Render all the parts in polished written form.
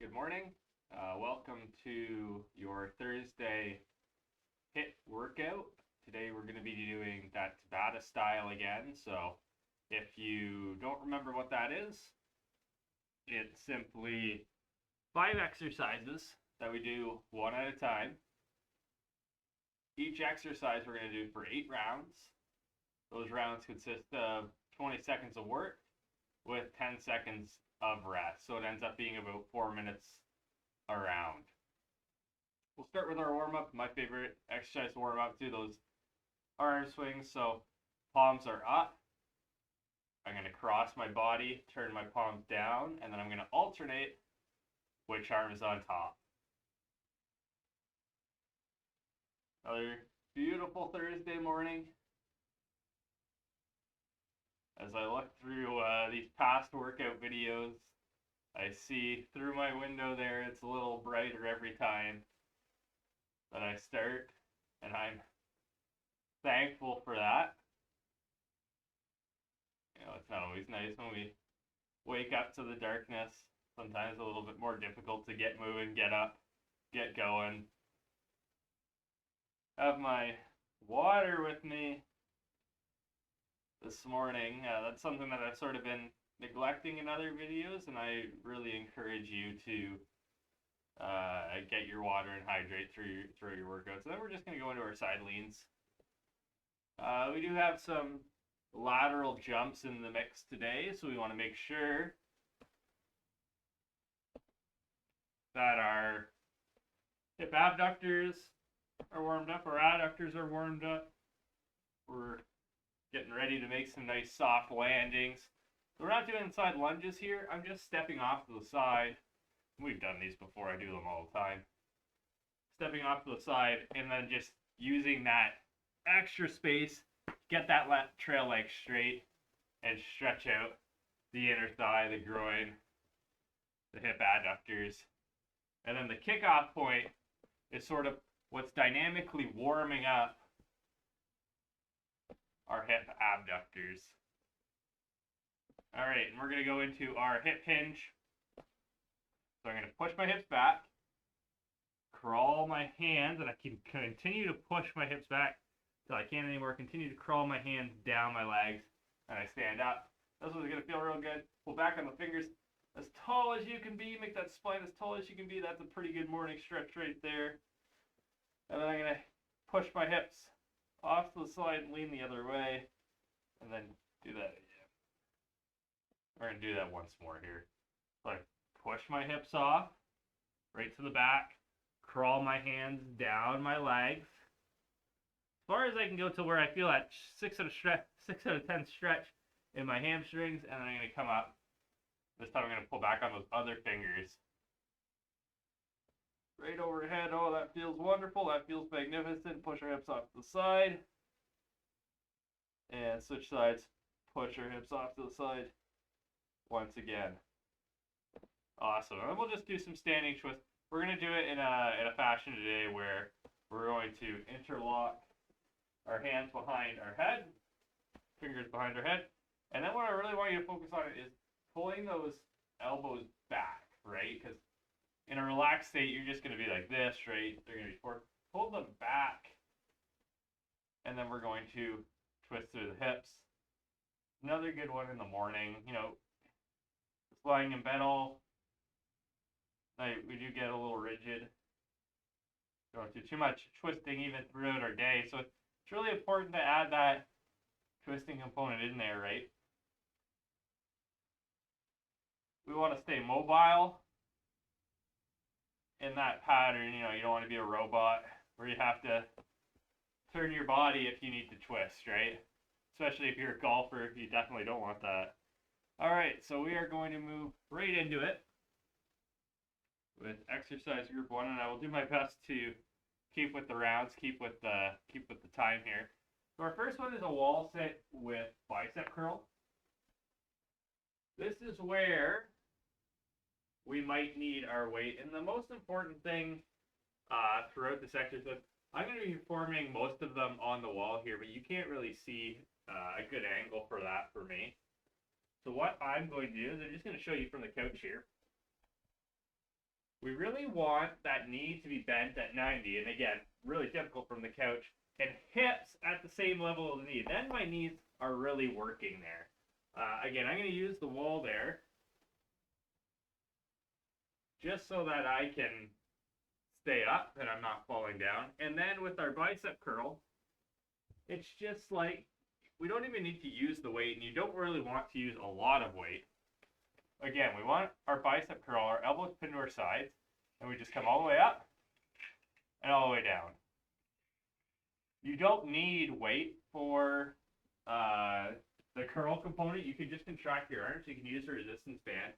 Good morning. Welcome to your Thursday HIIT workout. Today we're going to be doing that Tabata style again. So if you don't remember what that is, it's simply 5 exercises that we do one at a time. Each exercise we're going to do for 8 rounds. Those rounds consist of 20 seconds of work with 10 seconds of rest. So it ends up being about 4 minutes a round. We'll start with our warm-up. My favorite exercise to warm up to, those arm swings. So palms are up. I'm going to cross my body, turn my palms down, and then I'm going to alternate which arm is on top. Another beautiful Thursday morning. As I look through these past workout videos, I see through my window there it's a little brighter every time that I start, and I'm thankful for that. You know, it's not always nice when we wake up to the darkness. Sometimes a little bit more difficult to get moving, get up, get going. Have my water with me this morning. That's something that I've sort of been neglecting in other videos, and I really encourage you to get your water and hydrate through your workouts. So then we're just going to go into our side leans. We do have some lateral jumps in the mix today, so we want to make sure that our hip abductors are warmed up, our adductors are warmed up. We're getting ready to make some nice soft landings. So we're not doing side lunges here. I'm just stepping off to the side. We've done these before. I do them all the time. Stepping off to the side and then just using that extra space, get that trail leg straight and stretch out the inner thigh, the groin, the hip adductors. And then the kickoff point is sort of what's dynamically warming up our hip abductors. All right, and we're going to go into our hip hinge. So I'm going to push my hips back, crawl my hands, and I can continue to push my hips back until I can't anymore. Continue to crawl my hands down my legs, and I stand up. This one's going to feel real good. Pull back on the fingers as tall as you can be. Make that spine as tall as you can be. That's a pretty good morning stretch right there. And then I'm going to push my hips off to the side and lean the other way, and then do that again. We're going to do that once more here. So I push my hips off, right to the back, crawl my hands down my legs, as far as I can go to where I feel that 6 out of 10 stretch in my hamstrings, and then I'm going to come up. This time I'm going to pull back on those other fingers. Right overhead. Oh, that feels wonderful. That feels magnificent. Push our hips off to the side. And switch sides. Push our hips off to the side. Once again. Awesome. And we'll just do some standing twists. We're going to do it in a fashion today where we're going to interlock our hands behind our head. Fingers behind our head. And then what I really want you to focus on is pulling those elbows back, right? Because in a relaxed state, you're just going to be like this, right? They're going to be forward. Pull them back. And then we're going to twist through the hips. Another good one in the morning. You know, just lying in bed all night, we do get a little rigid. Don't do too much twisting even throughout our day. So it's really important to add that twisting component in there, right? We want to stay mobile in that pattern. You know, you don't want to be a robot where you have to turn your body if you need to twist, right? Especially if you're a golfer, you definitely don't want that. All right, so we are going to move right into it with exercise group 1, and I will do my best to keep with the rounds, keep with the time here. So our first one is a wall sit with bicep curl. This is where we might need our weight, and the most important thing throughout this exercise, I'm going to be performing most of them on the wall here, but you can't really see a good angle for that for me. So what I'm going to do is I'm just going to show you from the couch here. we really want that knee to be bent at 90, and again, really difficult from the couch, and hips at the same level as the knee. Then my knees are really working there. Again, I'm going to use the wall there just so that I can stay up and I'm not falling down. And then with our bicep curl, it's just like, we don't even need to use the weight, and you don't really want to use a lot of weight. Again, we want our bicep curl, our elbows pinned to our sides, and we just come all the way up and all the way down. You don't need weight for the curl component. You can just contract your arms. You can use a resistance band.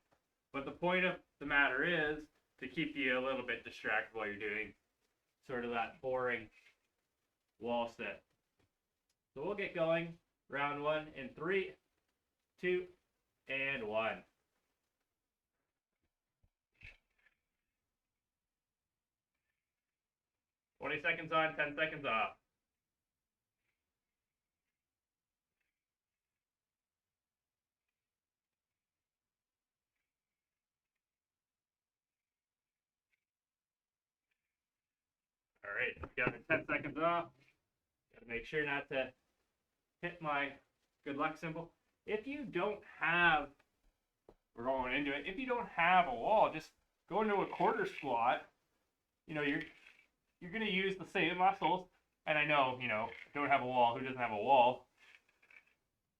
But the point of the matter is to keep you a little bit distracted while you're doing sort of that boring wall sit. So we'll get going. Round one in 3, 2, and 1. 20 seconds on, 10 seconds off. All right, got the 10 seconds off. Got to make sure not to hit my good luck symbol. If you don't have, we're going into it, if you don't have a wall, just go into a quarter squat. You know, you're going to use the same muscles. And I know, you know, don't have a wall. Who doesn't have a wall?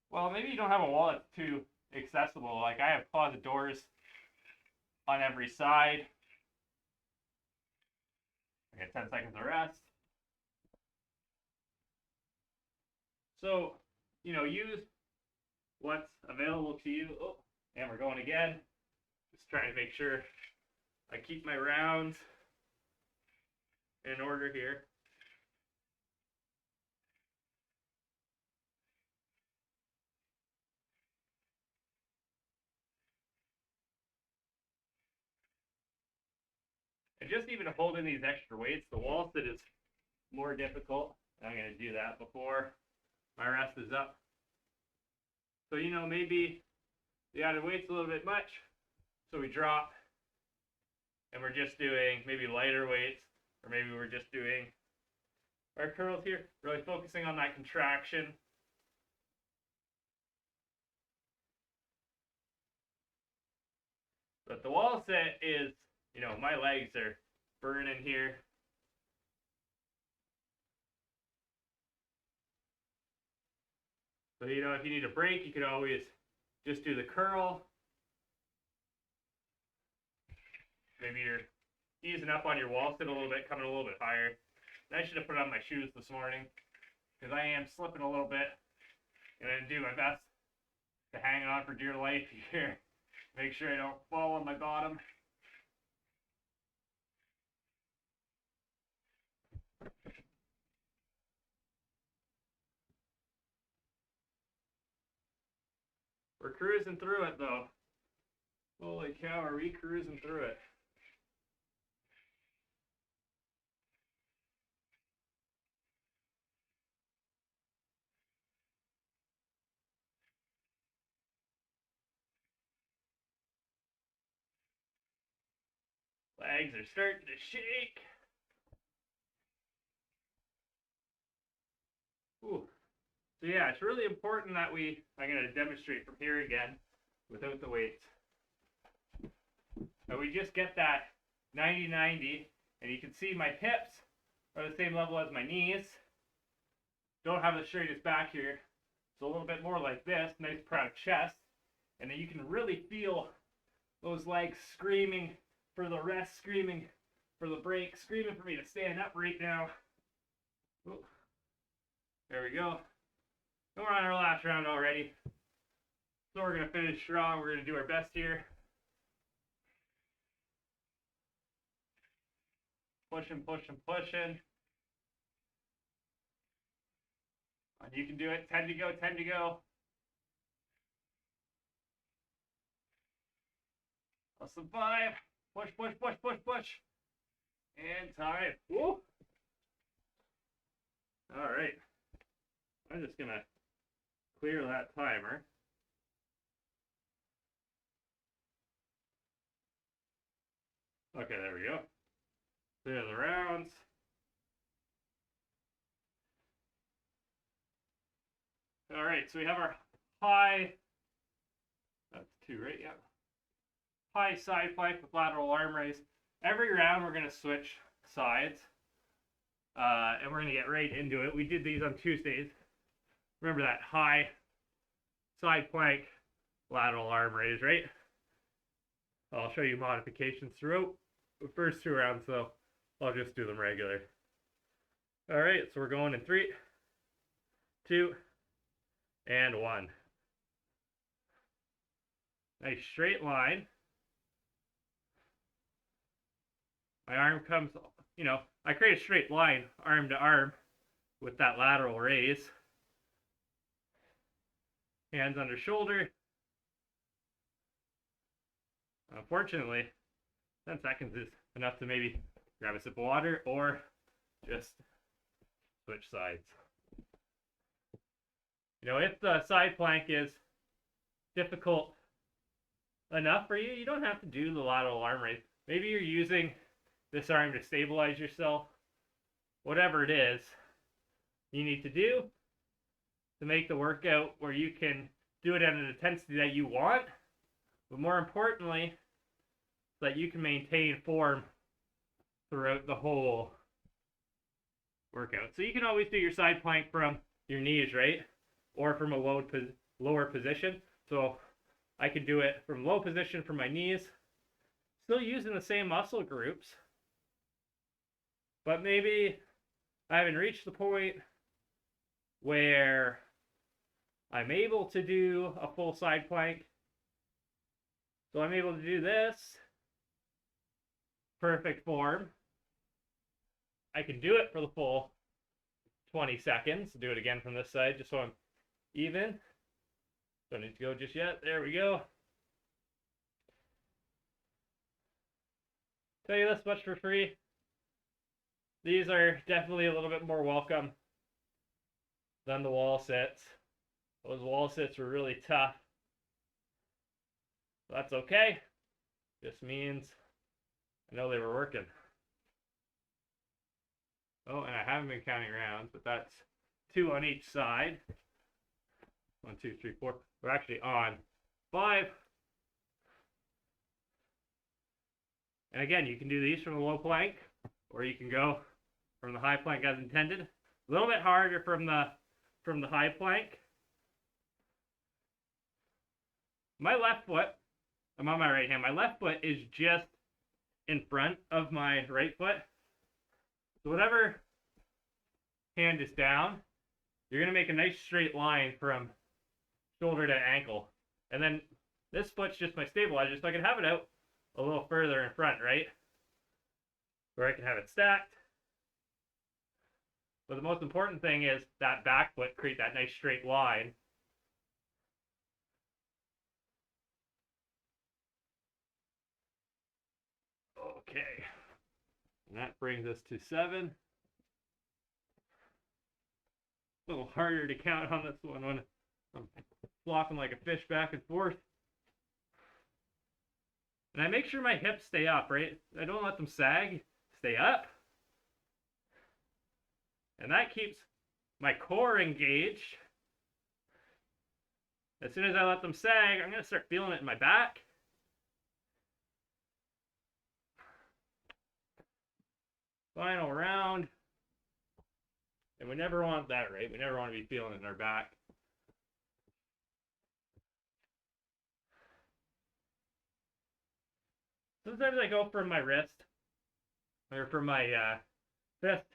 Well, maybe you don't have a wall that's too accessible. Like I have closet doors on every side. I get 10 seconds of rest. So, you know, use what's available to you. Oh, and we're going again. Just trying to make sure I keep my rounds in order here. And just even holding these extra weights, the wall sit is more difficult. I'm going to do that before my rest is up. So, you know, maybe the added weight's a little bit much, so we drop, and we're just doing maybe lighter weights, or maybe we're just doing our curls here, really focusing on that contraction. But the wall set is, you know, my legs are burning here. So, you know, if you need a break, you could always just do the curl. Maybe you're easing up on your wall sit a little bit, coming a little bit higher. And I should have put on my shoes this morning because I am slipping a little bit. And I'm going to do my best to hang on for dear life here. Make sure I don't fall on my bottom. We're cruising through it though. Holy cow, are we cruising through it? Legs are starting to shake. Ooh. So yeah, it's really important that I'm going to demonstrate from here again without the weights. That we just get that 90-90, and you can see my hips are the same level as my knees. Don't have the straightest back here. It's a little bit more like this, nice proud chest. And then you can really feel those legs screaming for the rest, screaming for the break, screaming for me to stand up right now. Ooh. There we go. And we're on our last round already. So we're going to finish strong. We're going to do our best here. Pushing, pushing, pushing. And you can do it. 10 to go, 10 to go. Less than 5. Push, push, push, push, push. And time. Woo! All right. I'm just going to clear that timer. Okay, there we go. There's the rounds. All right, so we have our high, that's 2, right? Yeah. High side plank with lateral arm raise. Every round we're going to switch sides, and we're going to get right into it. We did these on Tuesdays. Remember that high side plank, lateral arm raise, right? I'll show you modifications throughout the first 2 rounds, though. I'll just do them regular. All right, so we're going in 3, 2, and 1. Nice straight line. My arm comes, I create a straight line, arm to arm, with that lateral raise. Hands under shoulder. Unfortunately, 10 seconds is enough to maybe grab a sip of water or just switch sides. If the side plank is difficult enough for you, you don't have to do the lateral arm raise. Maybe you're using this arm to stabilize yourself. Whatever it is you need to do to make the workout where you can do it at an intensity that you want, but more importantly, so that you can maintain form throughout the whole workout. So you can always do your side plank from your knees, right? Or from a lower position. So I can do it from low position from my knees, still using the same muscle groups, but maybe I haven't reached the point where I'm able to do a full side plank. So I'm able to do this. Perfect form. I can do it for the full 20 seconds. Do it again from this side just so I'm even. Don't need to go just yet. There we go. Tell you this much for free. These are definitely a little bit more welcome than the wall sits. Those wall sits were really tough. That's okay. Just means I know they were working. Oh, and I haven't been counting rounds, but that's 2 on each side. 1, 2, 3, 4. We're actually on 5. And again, you can do these from the low plank, or you can go from the high plank as intended. A little bit harder from the high plank. My left foot, I'm on my right hand. My left foot is just in front of my right foot. So whatever hand is down, you're going to make a nice straight line from shoulder to ankle. And then this foot's just my stabilizer, so I can have it out a little further in front, right? Where I can have it stacked. But the most important thing is that back foot, create that nice straight line. Okay. And that brings us to 7. A little harder to count on this one when I'm flopping like a fish back and forth. And I make sure my hips stay up, right? I don't let them sag. Stay up. And that keeps my core engaged. As soon as I let them sag, I'm going to start feeling it in my back. Final round. And we never want that, right? We never want to be feeling it in our back. Sometimes I go for my wrist or for my fist,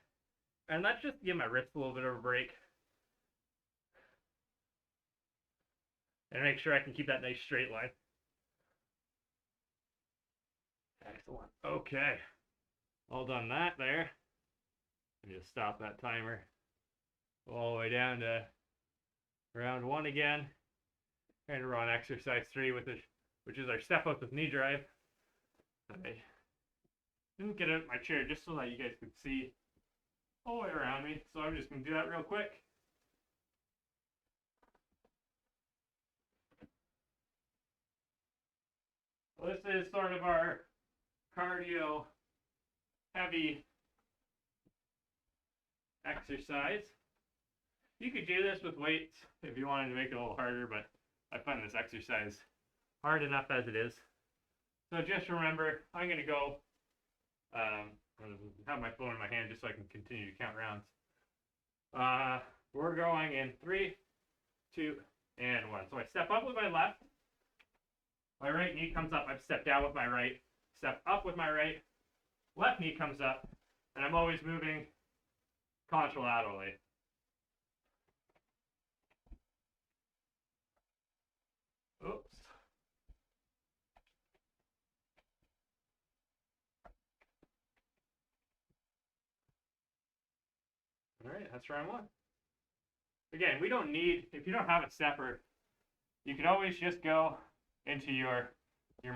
and that's just to give my wrist a little bit of a break and make sure I can keep that nice straight line. Excellent. Okay. All done that there. Let me just stop that timer. All the way down to round 1 again. And we're on exercise 3 with it, which is our step up with knee drive. I didn't get out of my chair just so that you guys could see all the way around me, so I'm just going to do that real quick. Well, this is sort of our cardio heavy exercise. You could do this with weights if you wanted to make it a little harder, but I find this exercise hard enough as it is. So just remember, I'm going to go have my phone in my hand just so I can continue to count rounds. We're going in 3, 2, and 1. So I step up with my left. My right knee comes up. I step down with my right. Step up with my right. Left knee comes up. And I'm always moving contralaterally. Oops. All right, that's round 1. Again, we don't need, if you don't have a stepper, you can always just go into your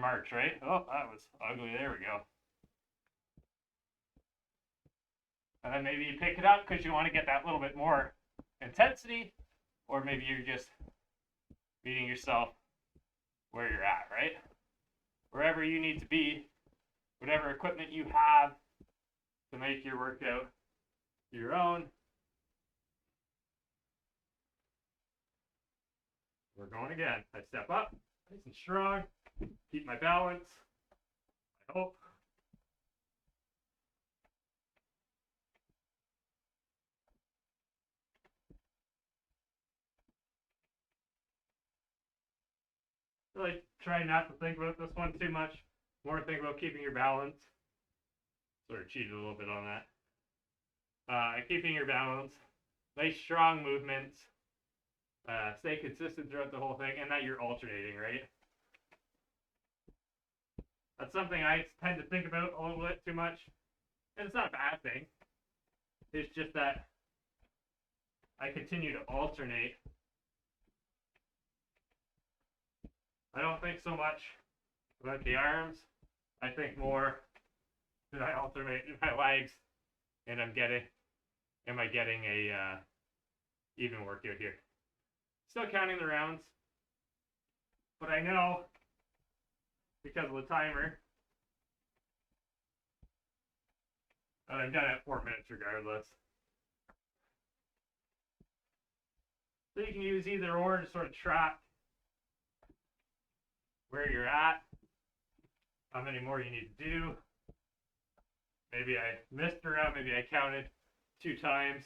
march, right? Oh, that was ugly. There we go. And then maybe you pick it up because you want to get that little bit more intensity, or maybe you're just meeting yourself where you're at, right? Wherever you need to be, whatever equipment you have to make your workout your own. We're going again. I step up, nice and strong, keep my balance. I hope. Really try not to think about this one too much. More think about keeping your balance. Sort of cheated a little bit on that. Keeping your balance. Nice strong movements. Stay consistent throughout the whole thing, and that you're alternating, right? That's something I tend to think about a little bit too much. And it's not a bad thing. It's just that I continue to alternate. I don't think so much about the arms. I think more that I alternate my legs, and am I getting a even workout here? Still counting the rounds, but I know because of the timer that I'm done at 4 minutes regardless. So you can use either or to sort of track where you're at, how many more you need to do. Maybe I missed a round, maybe I counted 2 times.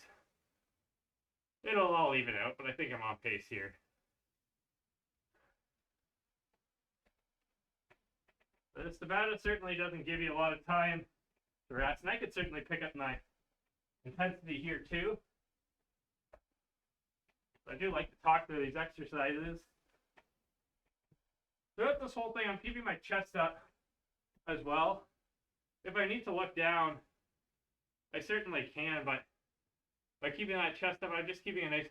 It'll all even out, but I think I'm on pace here. But this Tabata certainly doesn't give you a lot of time to rest, and I could certainly pick up my intensity here too. So I do like to talk through these exercises. Throughout this whole thing, I'm keeping my chest up as well. If I need to look down, I certainly can, but by keeping that chest up, I'm just keeping a nice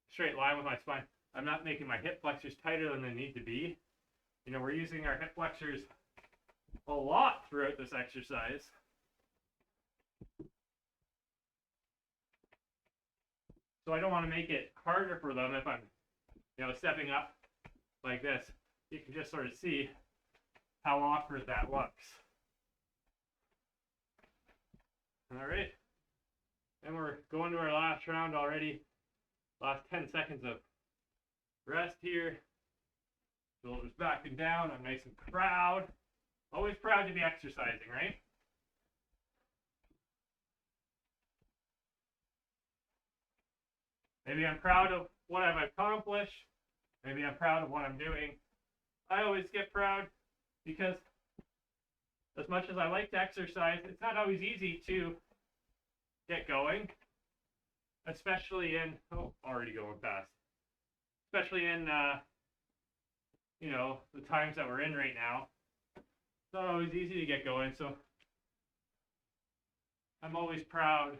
straight line with my spine. I'm not making my hip flexors tighter than they need to be. You know, we're using our hip flexors a lot throughout this exercise. So I don't want to make it harder for them if I'm, stepping up like this. You can just sort of see how awkward that looks. All right. And we're going to our last round already. Last 10 seconds of rest here. Shoulders back and down. I'm nice and proud. Always proud to be exercising, right? Maybe I'm proud of what I've accomplished. Maybe I'm proud of what I'm doing. I always get proud because as much as I like to exercise, it's not always easy to get going, especially in, already going fast, especially in, the times that we're in right now. It's not always easy to get going, so I'm always proud,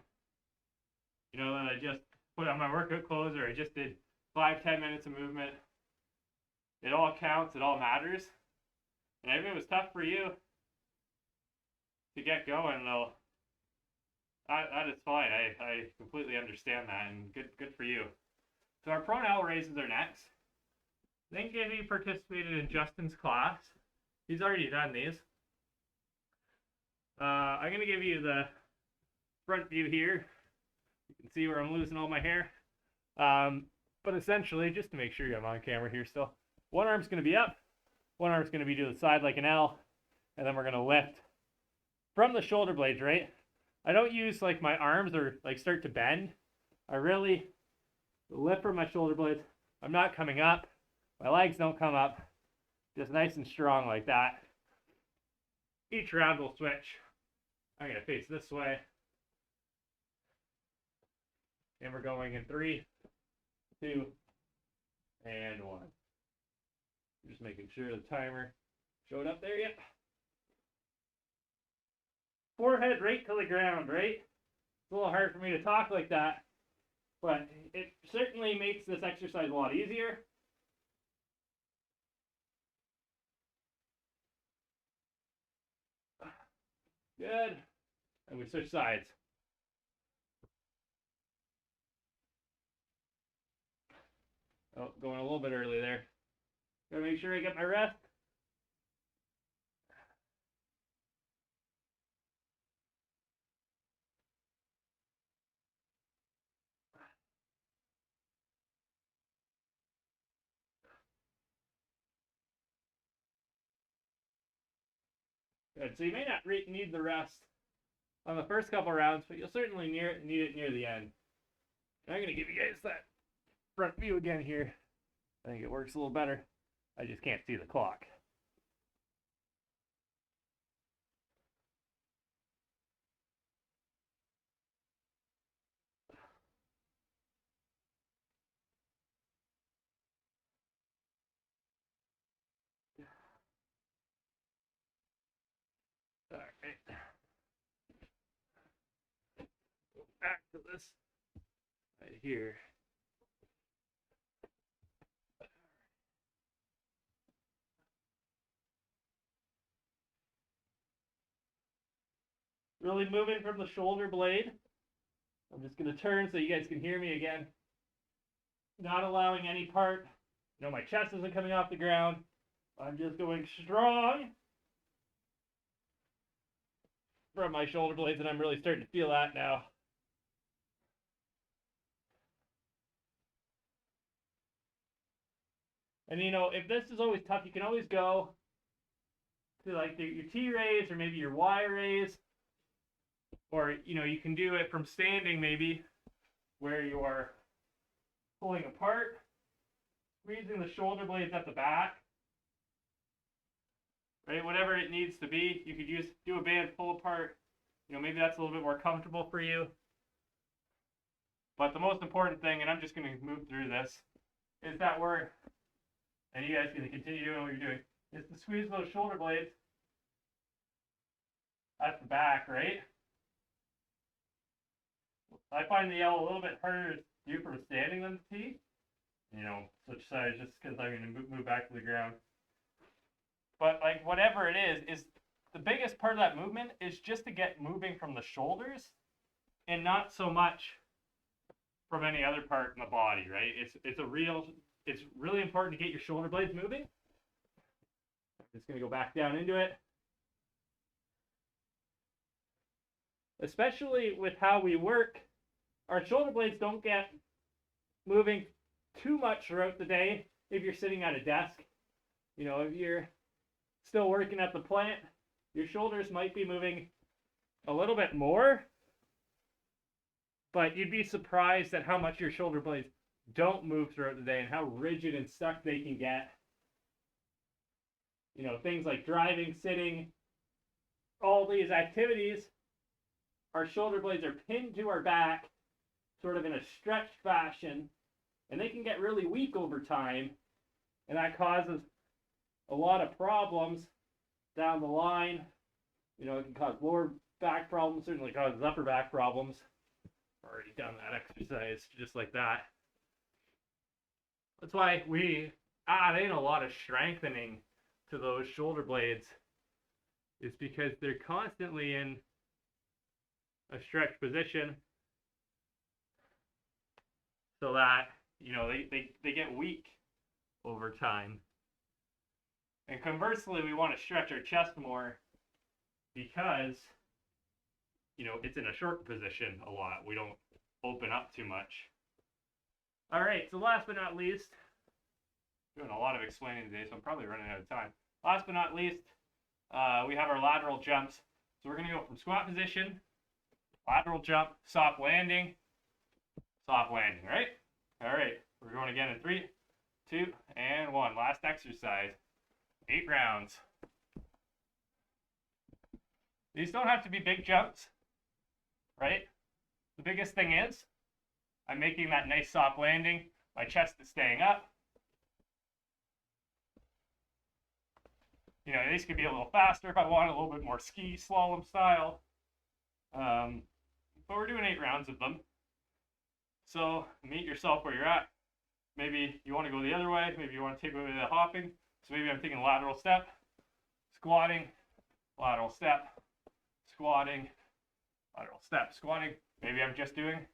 that I just put on my workout clothes or I just did 5-10 minutes of movement. It all counts, it all matters. And if it was tough for you to get going, though, that is fine. I completely understand that, and good for you. So our pronal raises are next. I think if you participated in Justin's class, he's already done these. I'm going to give you the front view here. You can see where I'm losing all my hair. But essentially, just to make sure I'm on camera here still, one arm's going to be up, one arm's going to be to the side like an L, and then we're going to lift from the shoulder blades, right? I don't use like my arms or like start to bend. I really lift from my shoulder blades. I'm not coming up. My legs don't come up. Just nice and strong like that. Each round will switch. I'm going to face this way. And we're going in 3, 2, and 1. Just making sure the timer showed up there. Yep. Forehead right to the ground, right? It's a little hard for me to talk like that, but it certainly makes this exercise a lot easier. Good. And we switch sides. Oh, going a little bit early there. Gotta make sure I get my rest. Good. So you may not need the rest on the first couple rounds, but you'll certainly need it near the end. And I'm going to give you guys that front view again here. I think it works a little better. I just can't see the clock. All right. Back to this right here. Really moving from the shoulder blade. I'm just going to turn so you guys can hear me again. Not allowing any part. My chest isn't coming off the ground. I'm just going strong from my shoulder blades, and I'm really starting to feel that now. And if this is always tough, you can always go to like your T raise or maybe your Y raise. Or, you can do it from standing maybe, where you're pulling apart, squeezing the shoulder blades at the back. Right, whatever it needs to be. You could do a band pull apart. Maybe that's a little bit more comfortable for you. But the most important thing, and I'm just going to move through this, is that and you guys can continue doing what you're doing, is to squeeze those shoulder blades at the back, right? I find the L a little bit harder to do from standing than the T. Switch sides just because I'm going to move back to the ground. But like whatever it is the biggest part of that movement is just to get moving from the shoulders and not so much from any other part in the body, right? It's really important to get your shoulder blades moving. I'm just going to go back down into it. Especially with how we work, our shoulder blades don't get moving too much throughout the day if you're sitting at a desk. If you're still working at the plant, your shoulders might be moving a little bit more, but you'd be surprised at how much your shoulder blades don't move throughout the day and how rigid and stuck they can get. Things like driving, sitting, all these activities, our shoulder blades are pinned to our back, sort of in a stretched fashion, and they can get really weak over time, and that causes a lot of problems down the line. It can cause lower back problems, certainly causes upper back problems. I've already done that exercise just like that. That's why we add in a lot of strengthening to those shoulder blades, is because they're constantly in a stretched position so that they get weak over time. And conversely, we want to stretch our chest more because it's in a short position a lot. We don't open up too much. All right, so last but not least, doing a lot of explaining today, so I'm probably running out of time. Last but not least, we have our lateral jumps. So we're going to go from squat position, lateral jump, soft landing, right? All right, we're going again in 3, 2, and 1. Last exercise, 8 rounds. These don't have to be big jumps, right? The biggest thing is I'm making that nice soft landing. My chest is staying up. These could be a little faster if I want, a little bit more ski slalom style. But we're doing 8 rounds of them. So meet yourself where you're at. Maybe you want to go the other way. Maybe you want to take away the hopping. So maybe I'm taking lateral step, squatting, lateral step, squatting, lateral step, squatting. Maybe I'm just doing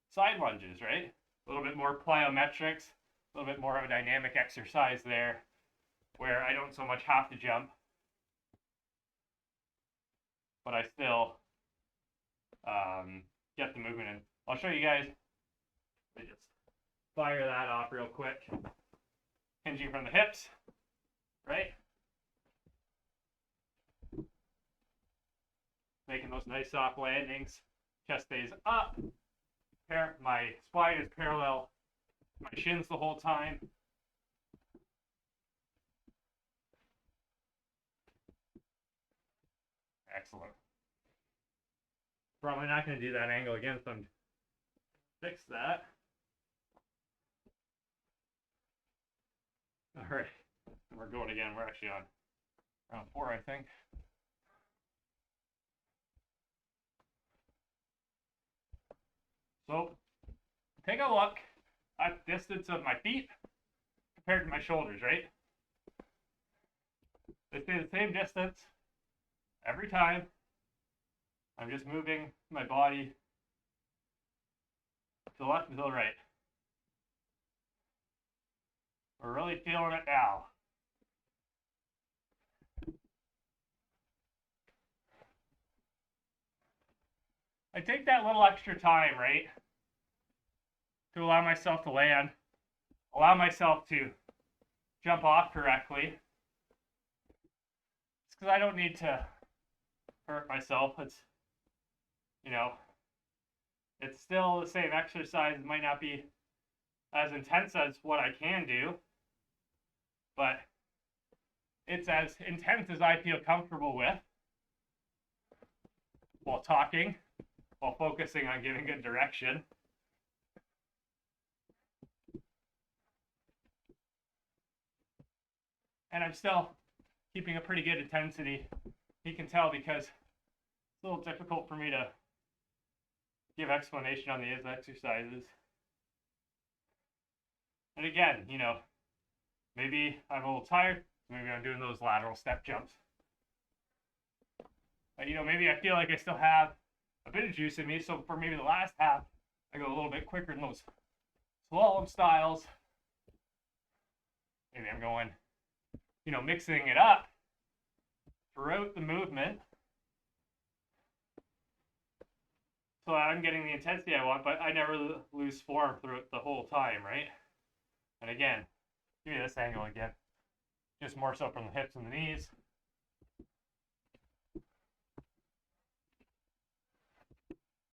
side lunges, right? A little bit more plyometrics, a little bit more of a dynamic exercise there, where I don't so much have to jump, but I still get the movement in. I'll show you guys. Let me just fire that off real quick. Hinging from the hips, right? Making those nice soft landings. Chest stays up. My spine is parallel. My shins the whole time. Excellent. Probably not going to do that angle again, so I'm fix that. All right, we're going again. We're actually on round 4, I think. So take a look at the distance of my feet compared to my shoulders, right? They stay the same distance every time. I'm just moving my body to the left and to the right. We're really feeling it now. I take that little extra time, right, to allow myself to land, allow myself to jump off correctly. It's because I don't need to hurt myself. It's still the same exercise. It might not be as intense as what I can do, but it's as intense as I feel comfortable with while talking, while focusing on giving good direction. And I'm still keeping a pretty good intensity. You can tell because it's a little difficult for me to give explanation on these exercises. And again, maybe I'm a little tired. Maybe I'm doing those lateral step jumps. But, maybe I feel like I still have a bit of juice in me. So for maybe the last half, I go a little bit quicker in those slalom styles. Maybe I'm going, mixing it up throughout the movement. So I'm getting the intensity I want, but I never lose form throughout the whole time, right? And again, give me this angle again. Just more so from the hips and the knees.